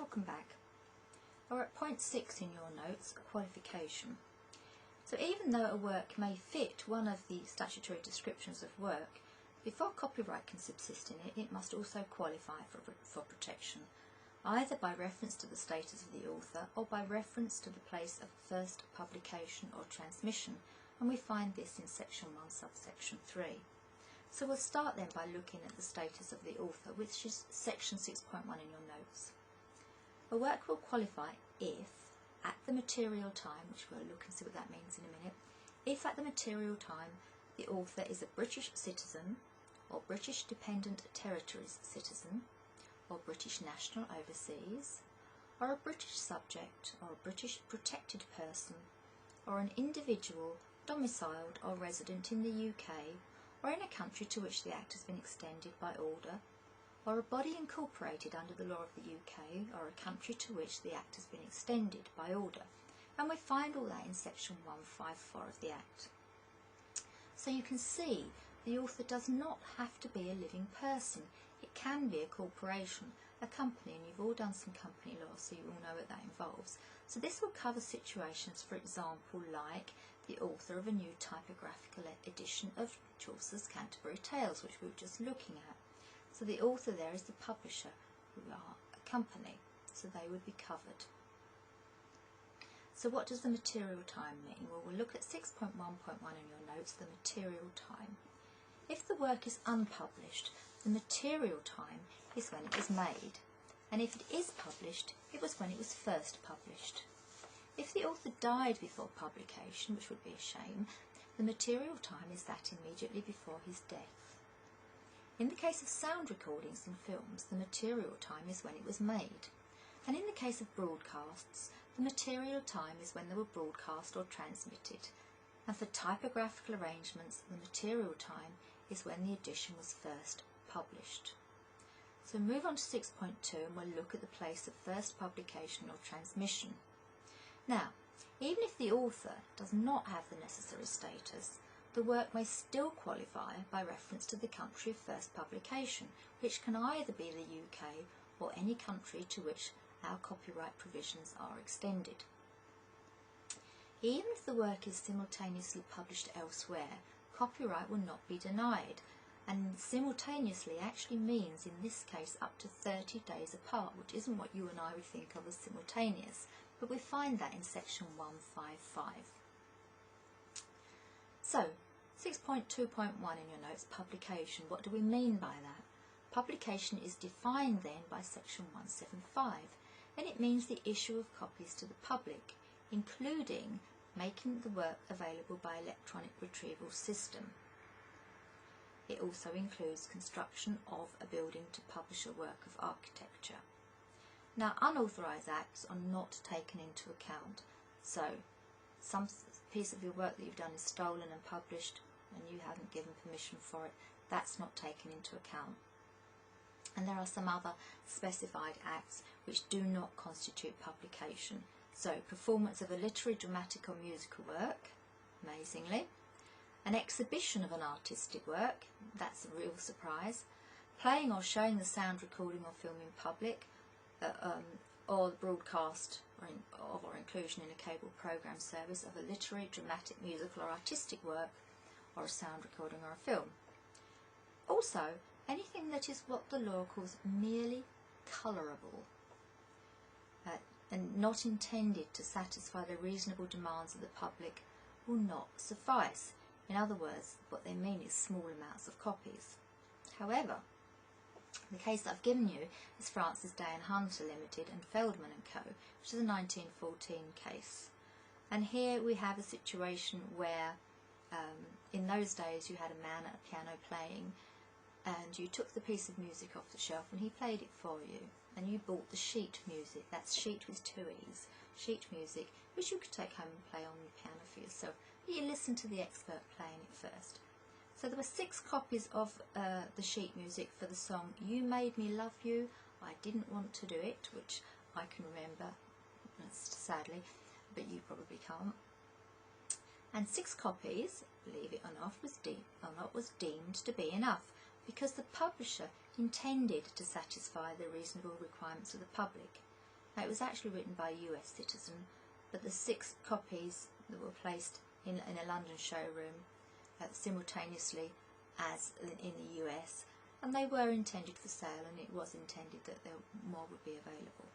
Welcome back. We're at point 6 in your notes, qualification. So even though a work may fit one of the statutory descriptions of work, before copyright can subsist in it, it must also qualify for protection, either by reference to the status of the author or by reference to the place of first publication or transmission, and we find this in section 1 subsection 3. So we'll start then by looking at the status of the author, which is section 6.1 in your notes. A work will qualify if, at the material time, which we'll look and see what that means in a minute, if at the material time the author is a British citizen or British Dependent Territories citizen or British national overseas, or a British subject or a British protected person, or an individual domiciled or resident in the UK or in a country to which the Act has been extended by order, or a body incorporated under the law of the UK or a country to which the Act has been extended by order. And we find all that in section 154 of the Act. So you can see the author does not have to be a living person. It can be a corporation, a company, and you've all done some company law, so you all know what that involves. So this will cover situations, for example, like the author of a new typographical edition of Chaucer's Canterbury Tales, which we were just looking at. So the author there is the publisher, who are a company, so they would be covered. So what does the material time mean? Well, we'll look at 6.1.1 in your notes, the material time. If the work is unpublished, the material time is when it was made, and if it is published, it was when it was first published. If the author died before publication, which would be a shame, the material time is that immediately before his death. In the case of sound recordings in films, the material time is when it was made. And in the case of broadcasts, the material time is when they were broadcast or transmitted. And for typographical arrangements, the material time is when the edition was first published. So move on to 6.2 and we'll look at the place of first publication or transmission. Now, even if the author does not have the necessary status, the work may still qualify by reference to the country of first publication, which can either be the UK or any country to which our copyright provisions are extended. Even if the work is simultaneously published elsewhere, copyright will not be denied, and simultaneously actually means in this case up to 30 days apart, which isn't what you and I would think of as simultaneous, but we find that in section 155. So, 6.2.1 in your notes, publication. What do we mean by that? Publication is defined then by section 175, and it means the issue of copies to the public, including making the work available by electronic retrieval system. It also includes construction of a building to publish a work of architecture. Now, unauthorised acts are not taken into account, so some piece of your work that you've done is stolen and published and you haven't given permission for it, that's not taken into account. And there are some other specified acts which do not constitute publication. So, performance of a literary, dramatic or musical work, amazingly. An exhibition of an artistic work, that's a real surprise. Playing or showing the sound recording or film in public, or the broadcast or inclusion in a cable programme service of a literary, dramatic, musical or artistic work, or a sound recording or a film. Also, anything that is what the law calls merely colourable and not intended to satisfy the reasonable demands of the public will not suffice. In other words, what they mean is small amounts of copies. However, the case that I've given you is Francis Day and Hunter Limited and Feldman & Co., which is a 1914 case. And here we have a situation where in those days you had a man at a piano playing, and you took the piece of music off the shelf and he played it for you, and you bought the sheet music. That's sheet with 2 E's, sheet music, which you could take home and play on the piano for yourself. But you listen to the expert playing it first. So there were 6 copies of the sheet music for the song You Made Me Love You, I Didn't Want to Do It, which I can remember, sadly, but you probably can't. And 6 copies, believe it or not, was deemed to be enough, because the publisher intended to satisfy the reasonable requirements of the public. Now, it was actually written by a US citizen, but the 6 copies that were placed in a London showroom simultaneously as in the US, and they were intended for sale, and it was intended that more would be available.